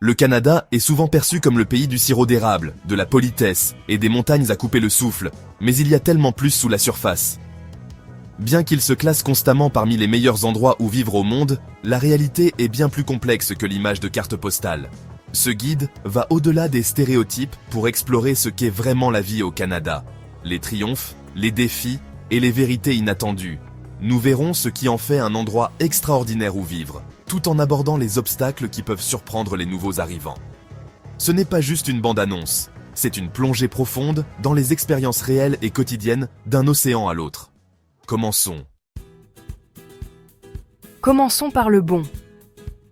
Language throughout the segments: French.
Le Canada est souvent perçu comme le pays du sirop d'érable, de la politesse et des montagnes à couper le souffle, mais il y a tellement plus sous la surface. Bien qu'il se classe constamment parmi les meilleurs endroits où vivre au monde, la réalité est bien plus complexe que l'image de carte postale. Ce guide va au-delà des stéréotypes pour explorer ce qu'est vraiment la vie au Canada. Les triomphes, les défis et les vérités inattendues. Nous verrons ce qui en fait un endroit extraordinaire où vivre, tout en abordant les obstacles qui peuvent surprendre les nouveaux arrivants. Ce n'est pas juste une bande-annonce, c'est une plongée profonde dans les expériences réelles et quotidiennes d'un océan à l'autre. Commençons. Commençons par le bon.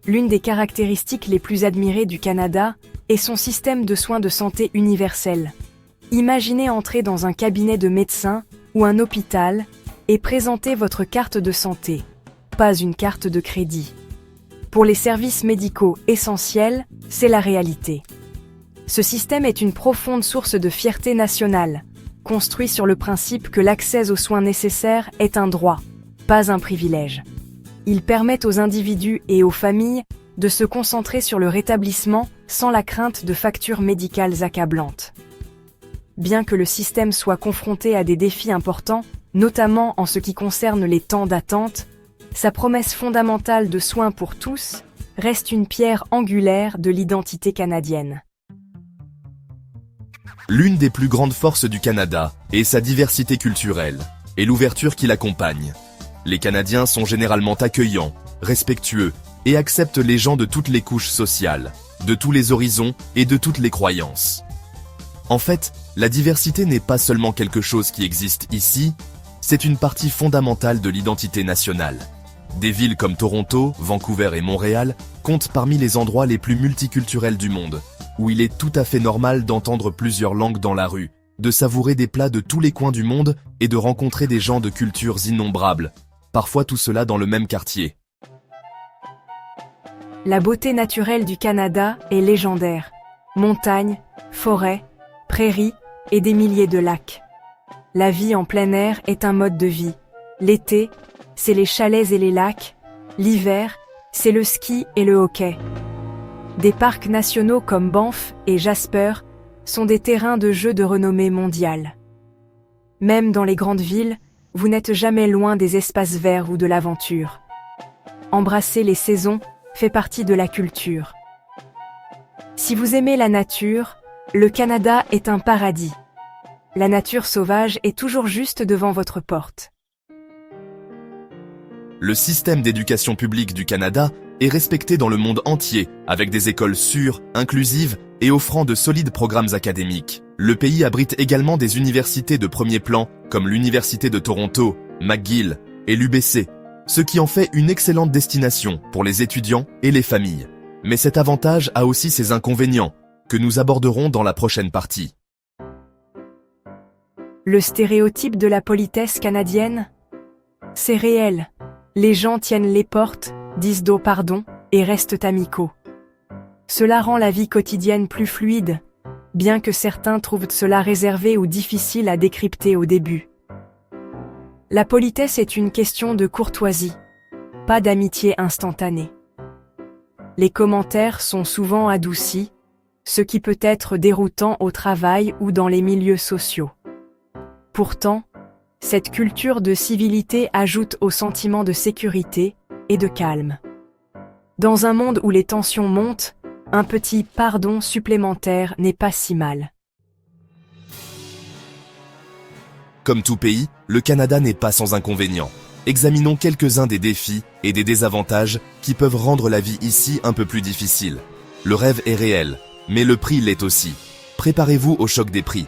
L'une des caractéristiques les plus admirées du Canada est son système de soins de santé universel. Imaginez entrer dans un cabinet de médecin ou un hôpital et présenter votre carte de santé, pas une carte de crédit. Pour les services médicaux essentiels, c'est la réalité. Ce système est une profonde source de fierté nationale, construit sur le principe que l'accès aux soins nécessaires est un droit, pas un privilège. Il permet aux individus et aux familles de se concentrer sur le rétablissement sans la crainte de factures médicales accablantes. Bien que le système soit confronté à des défis importants, notamment en ce qui concerne les temps d'attente, sa promesse fondamentale de soins pour tous reste une pierre angulaire de l'identité canadienne. L'une des plus grandes forces du Canada est sa diversité culturelle et l'ouverture qui l'accompagne. Les Canadiens sont généralement accueillants, respectueux et acceptent les gens de toutes les couches sociales, de tous les horizons et de toutes les croyances. En fait, la diversité n'est pas seulement quelque chose qui existe ici, c'est une partie fondamentale de l'identité nationale. Des villes comme Toronto, Vancouver et Montréal comptent parmi les endroits les plus multiculturels du monde, où il est tout à fait normal d'entendre plusieurs langues dans la rue, de savourer des plats de tous les coins du monde et de rencontrer des gens de cultures innombrables, parfois tout cela dans le même quartier. La beauté naturelle du Canada est légendaire. Montagnes, forêts, prairies et des milliers de lacs. La vie en plein air est un mode de vie. L'été, c'est les chalets et les lacs. L'hiver, c'est le ski et le hockey. Des parcs nationaux comme Banff et Jasper sont des terrains de jeu de renommée mondiale. Même dans les grandes villes, vous n'êtes jamais loin des espaces verts ou de l'aventure. Embrasser les saisons fait partie de la culture. Si vous aimez la nature, le Canada est un paradis. La nature sauvage est toujours juste devant votre porte. Le système d'éducation publique du Canada est respecté dans le monde entier, avec des écoles sûres, inclusives et offrant de solides programmes académiques. Le pays abrite également des universités de premier plan, comme l'Université de Toronto, McGill et l'UBC, ce qui en fait une excellente destination pour les étudiants et les familles. Mais cet avantage a aussi ses inconvénients, que nous aborderons dans la prochaine partie. Le stéréotype de la politesse canadienne? C'est réel. Les gens tiennent les portes, disent pardon et restent amicaux. Cela rend la vie quotidienne plus fluide, bien que certains trouvent cela réservé ou difficile à décrypter au début. La politesse est une question de courtoisie, pas d'amitié instantanée. Les commentaires sont souvent adoucis, ce qui peut être déroutant au travail ou dans les milieux sociaux. Pourtant, cette culture de civilité ajoute au sentiment de sécurité et de calme. Dans un monde où les tensions montent, un petit pardon supplémentaire n'est pas si mal. Comme tout pays, le Canada n'est pas sans inconvénients. Examinons quelques-uns des défis et des désavantages qui peuvent rendre la vie ici un peu plus difficile. Le rêve est réel, mais le prix l'est aussi. Préparez-vous au choc des prix.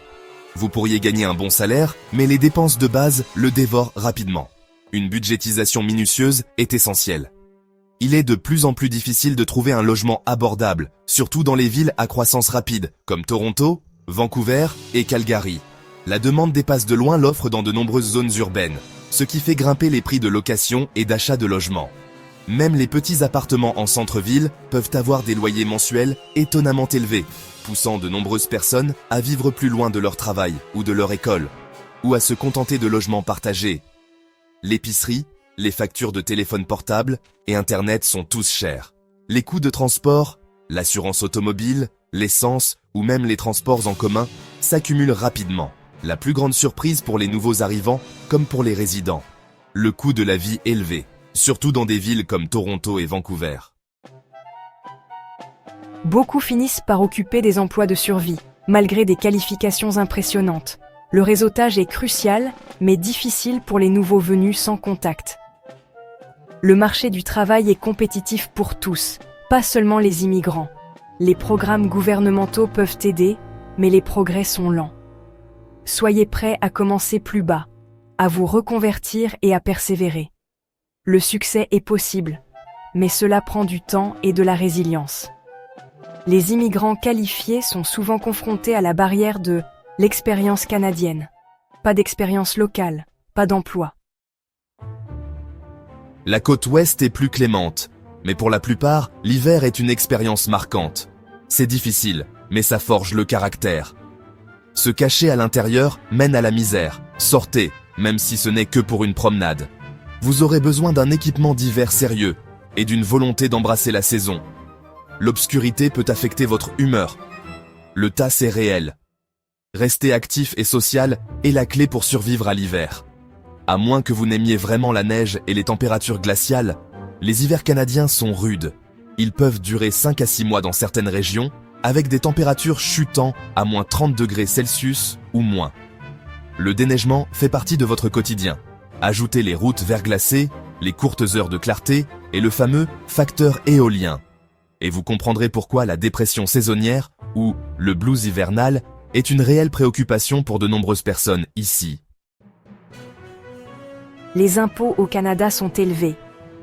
Vous pourriez gagner un bon salaire, mais les dépenses de base le dévorent rapidement. Une budgétisation minutieuse est essentielle. Il est de plus en plus difficile de trouver un logement abordable, surtout dans les villes à croissance rapide, comme Toronto, Vancouver et Calgary. La demande dépasse de loin l'offre dans de nombreuses zones urbaines, ce qui fait grimper les prix de location et d'achat de logements. Même les petits appartements en centre-ville peuvent avoir des loyers mensuels étonnamment élevés, poussant de nombreuses personnes à vivre plus loin de leur travail ou de leur école, ou à se contenter de logements partagés. L'épicerie, les factures de téléphone portable et Internet sont tous chers. Les coûts de transport L'assurance automobile, l'essence ou même les transports en commun s'accumulent rapidement. La plus grande surprise pour les nouveaux arrivants comme pour les résidents. Le coût de la vie élevé, surtout dans des villes comme Toronto et Vancouver. Beaucoup finissent par occuper des emplois de survie, malgré des qualifications impressionnantes. Le réseautage est crucial, mais difficile pour les nouveaux venus sans contact. Le marché du travail est compétitif pour tous, pas seulement les immigrants. Les programmes gouvernementaux peuvent aider, mais les progrès sont lents. Soyez prêts à commencer plus bas, à vous reconvertir et à persévérer. Le succès est possible, mais cela prend du temps et de la résilience. Les immigrants qualifiés sont souvent confrontés à la barrière de l'expérience canadienne. Pas d'expérience locale, pas d'emploi. La côte ouest est plus clémente, mais pour la plupart, l'hiver est une expérience marquante. C'est difficile, mais ça forge le caractère. Se cacher à l'intérieur mène à la misère. Sortez, même si ce n'est que pour une promenade. Vous aurez besoin d'un équipement d'hiver sérieux et d'une volonté d'embrasser la saison. L'obscurité peut affecter votre humeur. Le tasse est réel. Rester actif et social est la clé pour survivre à l'hiver. À moins que vous n'aimiez vraiment la neige et les températures glaciales, les hivers canadiens sont rudes. Ils peuvent durer 5 à 6 mois dans certaines régions, avec des températures chutant à moins 30 degrés Celsius ou moins. Le déneigement fait partie de votre quotidien. Ajoutez les routes verglacées, les courtes heures de clarté et le fameux facteur éolien. Et vous comprendrez pourquoi la dépression saisonnière, ou le blues hivernal, est une réelle préoccupation pour de nombreuses personnes ici. Les impôts au Canada sont élevés.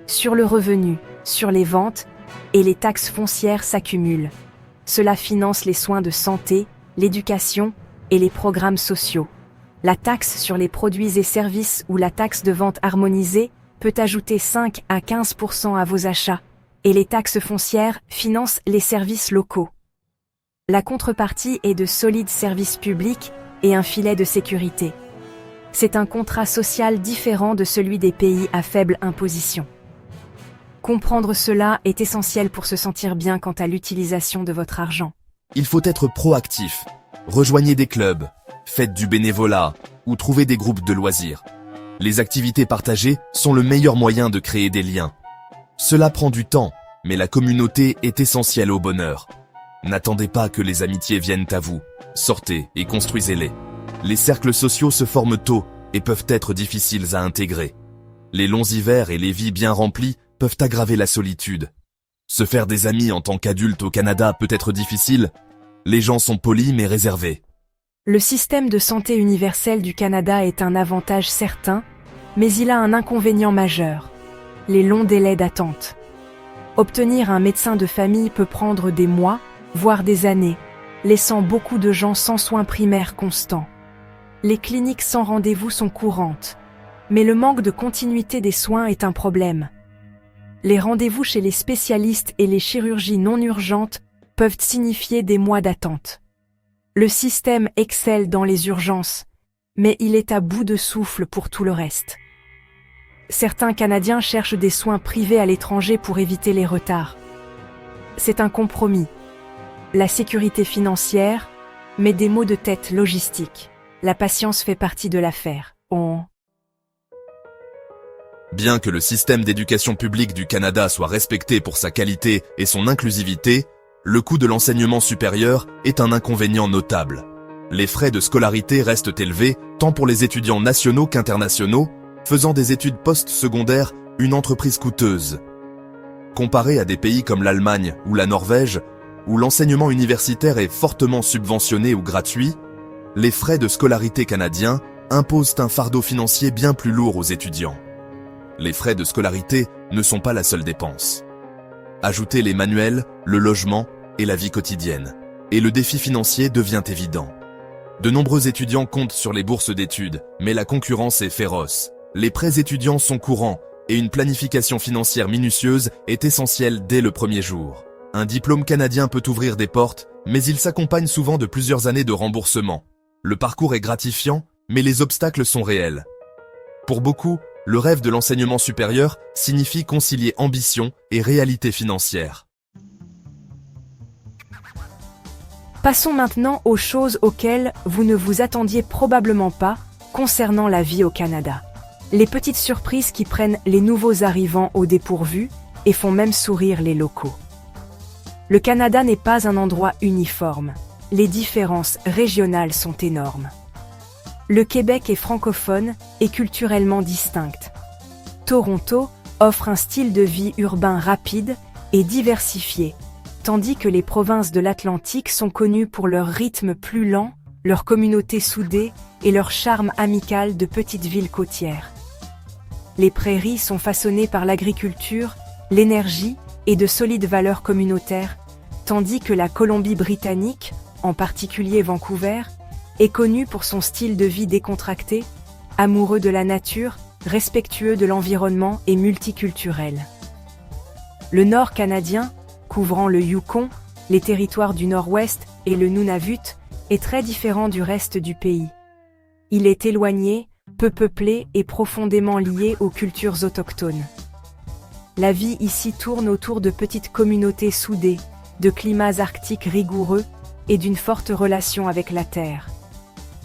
Sur le revenu, sur les ventes, et les taxes foncières s'accumulent. Cela finance les soins de santé, l'éducation et les programmes sociaux. La taxe sur les produits et services ou la taxe de vente harmonisée peut ajouter 5 à 15% à vos achats, et les taxes foncières financent les services locaux. La contrepartie est de solides services publics et un filet de sécurité. C'est un contrat social différent de celui des pays à faible imposition. Comprendre cela est essentiel pour se sentir bien quant à l'utilisation de votre argent. Il faut être proactif. Rejoignez des clubs, faites du bénévolat ou trouvez des groupes de loisirs. Les activités partagées sont le meilleur moyen de créer des liens. Cela prend du temps, mais la communauté est essentielle au bonheur. N'attendez pas que les amitiés viennent à vous. Sortez et construisez-les. Les cercles sociaux se forment tôt et peuvent être difficiles à intégrer. Les longs hivers et les vies bien remplies peuvent aggraver la solitude. Se faire des amis en tant qu'adulte au Canada peut être difficile. Les gens sont polis mais réservés. Le système de santé universel du Canada est un avantage certain, mais il a un inconvénient majeur: les longs délais d'attente. Obtenir un médecin de famille peut prendre des mois, voire des années, laissant beaucoup de gens sans soins primaires constants. Les cliniques sans rendez-vous sont courantes, mais le manque de continuité des soins est un problème. Les rendez-vous chez les spécialistes et les chirurgies non urgentes peuvent signifier des mois d'attente. Le système excelle dans les urgences, mais il est à bout de souffle pour tout le reste. Certains Canadiens cherchent des soins privés à l'étranger pour éviter les retards. C'est un compromis. La sécurité financière, mais des maux de tête logistiques. La patience fait partie de l'affaire. Bien que le système d'éducation publique du Canada soit respecté pour sa qualité et son inclusivité, le coût de l'enseignement supérieur est un inconvénient notable. Les frais de scolarité restent élevés, tant pour les étudiants nationaux qu'internationaux, faisant des études post-secondaires une entreprise coûteuse. Comparé à des pays comme l'Allemagne ou la Norvège, où l'enseignement universitaire est fortement subventionné ou gratuit, les frais de scolarité canadiens imposent un fardeau financier bien plus lourd aux étudiants. Les frais de scolarité ne sont pas la seule dépense. Ajoutez les manuels, le logement et la vie quotidienne, et le défi financier devient évident. De nombreux étudiants comptent sur les bourses d'études, mais la concurrence est féroce. Les prêts étudiants sont courants et une planification financière minutieuse est essentielle dès le premier jour. Un diplôme canadien peut ouvrir des portes, mais il s'accompagne souvent de plusieurs années de remboursement. Le parcours est gratifiant, mais les obstacles sont réels. Pour beaucoup, le rêve de l'enseignement supérieur signifie concilier ambition et réalité financière. Passons maintenant aux choses auxquelles vous ne vous attendiez probablement pas concernant la vie au Canada. Les petites surprises qui prennent les nouveaux arrivants au dépourvu et font même sourire les locaux. Le Canada n'est pas un endroit uniforme. Les différences régionales sont énormes. Le Québec est francophone et culturellement distinct. Toronto offre un style de vie urbain rapide et diversifié, tandis que les provinces de l'Atlantique sont connues pour leur rythme plus lent, leur communauté soudée et leur charme amical de petites villes côtières. Les prairies sont façonnées par l'agriculture, l'énergie et de solides valeurs communautaires, tandis que la Colombie-Britannique, en particulier Vancouver, est connue pour son style de vie décontracté, amoureux de la nature, respectueux de l'environnement et multiculturel. Le Nord canadien, couvrant le Yukon, les territoires du Nord-Ouest et le Nunavut, est très différent du reste du pays. Il est éloigné, peu peuplé et profondément lié aux cultures autochtones. La vie ici tourne autour de petites communautés soudées, de climats arctiques rigoureux et d'une forte relation avec la terre.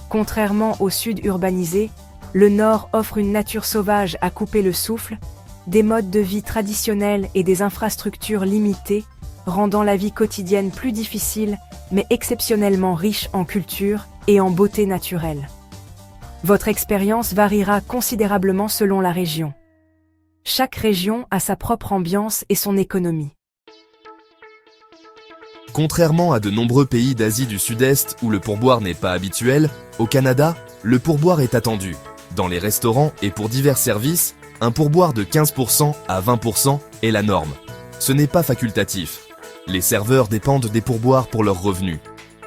Contrairement au sud urbanisé, le Nord offre une nature sauvage à couper le souffle, des modes de vie traditionnels et des infrastructures limitées, rendant la vie quotidienne plus difficile, mais exceptionnellement riche en culture et en beauté naturelle. Votre expérience variera considérablement selon la région. Chaque région a sa propre ambiance et son économie. Contrairement à de nombreux pays d'Asie du Sud-Est où le pourboire n'est pas habituel, au Canada, le pourboire est attendu. Dans les restaurants et pour divers services, un pourboire de 15% à 20% est la norme. Ce n'est pas facultatif. Les serveurs dépendent des pourboires pour leurs revenus.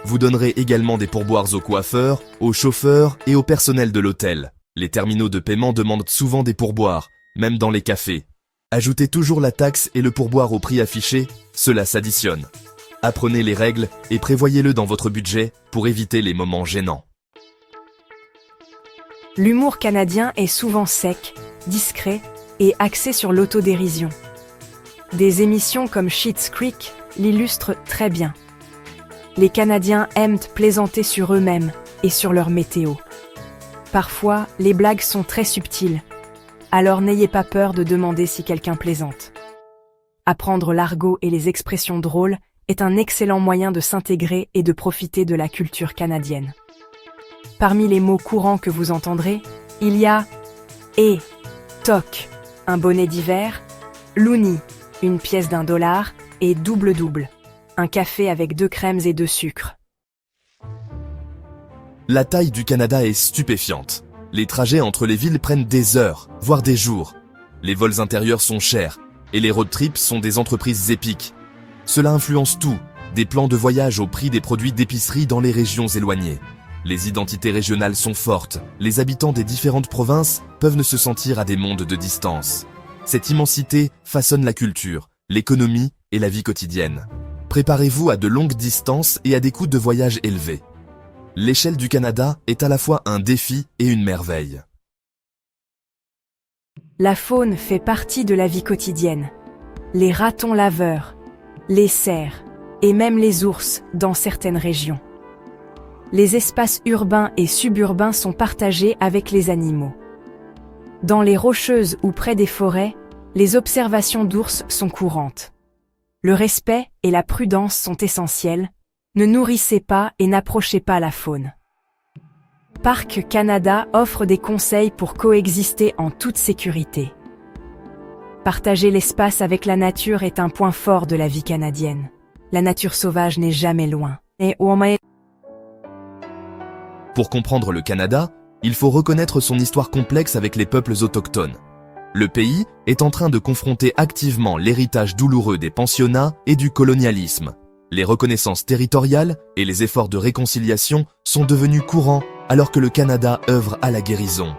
Vous donnerez également des pourboires aux coiffeurs, aux chauffeurs et au personnel de l'hôtel. Les terminaux de paiement demandent souvent des pourboires, même dans les cafés. Ajoutez toujours la taxe et le pourboire au prix affiché, cela s'additionne. Apprenez les règles et prévoyez-le dans votre budget pour éviter les moments gênants. L'humour canadien est souvent sec, discret et axé sur l'autodérision. Des émissions comme Schitt's Creek l'illustrent très bien. Les Canadiens aiment plaisanter sur eux-mêmes et sur leur météo. Parfois, les blagues sont très subtiles, alors n'ayez pas peur de demander si quelqu'un plaisante. Apprendre l'argot et les expressions drôles est un excellent moyen de s'intégrer et de profiter de la culture canadienne. Parmi les mots courants que vous entendrez, il y a « et »,« toc », un bonnet d'hiver, « loonie », une pièce d'$1 et « double-double », un café avec 2 crèmes et 2 sucres. La taille du Canada est stupéfiante. Les trajets entre les villes prennent des heures, voire des jours. Les vols intérieurs sont chers, et les road trips sont des entreprises épiques. Cela influence tout, des plans de voyage au prix des produits d'épicerie dans les régions éloignées. Les identités régionales sont fortes, les habitants des différentes provinces peuvent ne se sentir à des mondes de distance. Cette immensité façonne la culture, l'économie et la vie quotidienne. Préparez-vous à de longues distances et à des coûts de voyage élevés. L'échelle du Canada est à la fois un défi et une merveille. La faune fait partie de la vie quotidienne. Les ratons laveurs, les cerfs et même les ours dans certaines régions. Les espaces urbains et suburbains sont partagés avec les animaux. Dans les Rocheuses ou près des forêts, les observations d'ours sont courantes. Le respect et la prudence sont essentiels. Ne nourrissez pas et n'approchez pas la faune. Parc Canada offre des conseils pour coexister en toute sécurité. Partager l'espace avec la nature est un point fort de la vie canadienne. La nature sauvage n'est jamais loin. Pour comprendre le Canada, il faut reconnaître son histoire complexe avec les peuples autochtones. Le pays est en train de confronter activement l'héritage douloureux des pensionnats et du colonialisme. Les reconnaissances territoriales et les efforts de réconciliation sont devenus courants alors que le Canada œuvre à la guérison.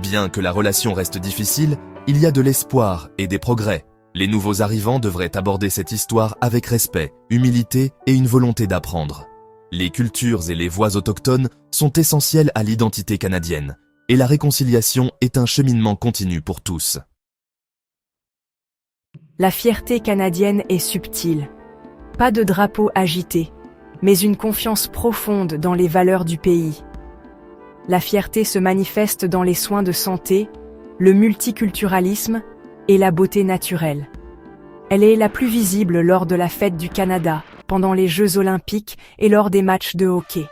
Bien que la relation reste difficile, il y a de l'espoir et des progrès. Les nouveaux arrivants devraient aborder cette histoire avec respect, humilité et une volonté d'apprendre. Les cultures et les voix autochtones sont essentielles à l'identité canadienne, et la réconciliation est un cheminement continu pour tous. La fierté canadienne est subtile. Pas de drapeau agité, mais une confiance profonde dans les valeurs du pays. La fierté se manifeste dans les soins de santé, le multiculturalisme et la beauté naturelle. Elle est la plus visible lors de la fête du Canada, pendant les Jeux olympiques et lors des matchs de hockey.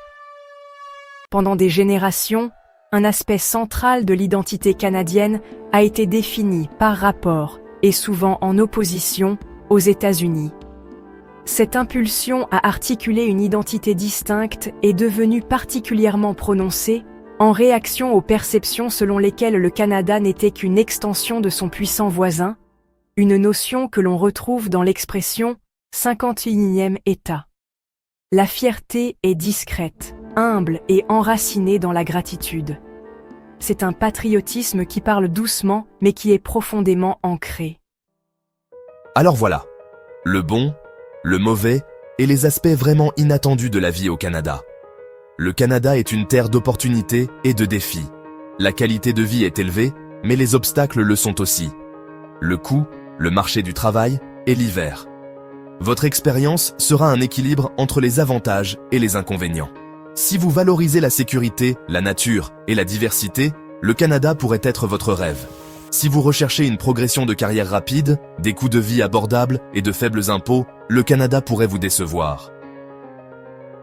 Pendant des générations, un aspect central de l'identité canadienne a été défini par rapport, et souvent en opposition, aux États-Unis. Cette impulsion à articuler une identité distincte est devenue particulièrement prononcée en réaction aux perceptions selon lesquelles le Canada n'était qu'une extension de son puissant voisin, une notion que l'on retrouve dans l'expression « 51e État ». La fierté est discrète, humble et enracinée dans la gratitude. C'est un patriotisme qui parle doucement mais qui est profondément ancré. Alors voilà, le bon, le mauvais et les aspects vraiment inattendus de la vie au Canada. Le Canada est une terre d'opportunités et de défis. La qualité de vie est élevée, mais les obstacles le sont aussi. Le coût, le marché du travail et l'hiver. Votre expérience sera un équilibre entre les avantages et les inconvénients. Si vous valorisez la sécurité, la nature et la diversité, le Canada pourrait être votre rêve. Si vous recherchez une progression de carrière rapide, des coûts de vie abordables et de faibles impôts, le Canada pourrait vous décevoir.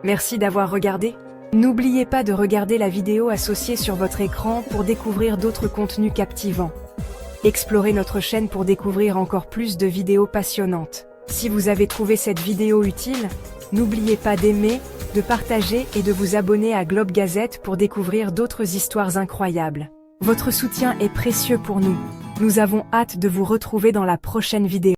Merci d'avoir regardé. N'oubliez pas de regarder la vidéo associée sur votre écran pour découvrir d'autres contenus captivants. Explorez notre chaîne pour découvrir encore plus de vidéos passionnantes. Si vous avez trouvé cette vidéo utile, n'oubliez pas d'aimer, de partager et de vous abonner à Globe Gazette pour découvrir d'autres histoires incroyables. Votre soutien est précieux pour nous. Nous avons hâte de vous retrouver dans la prochaine vidéo.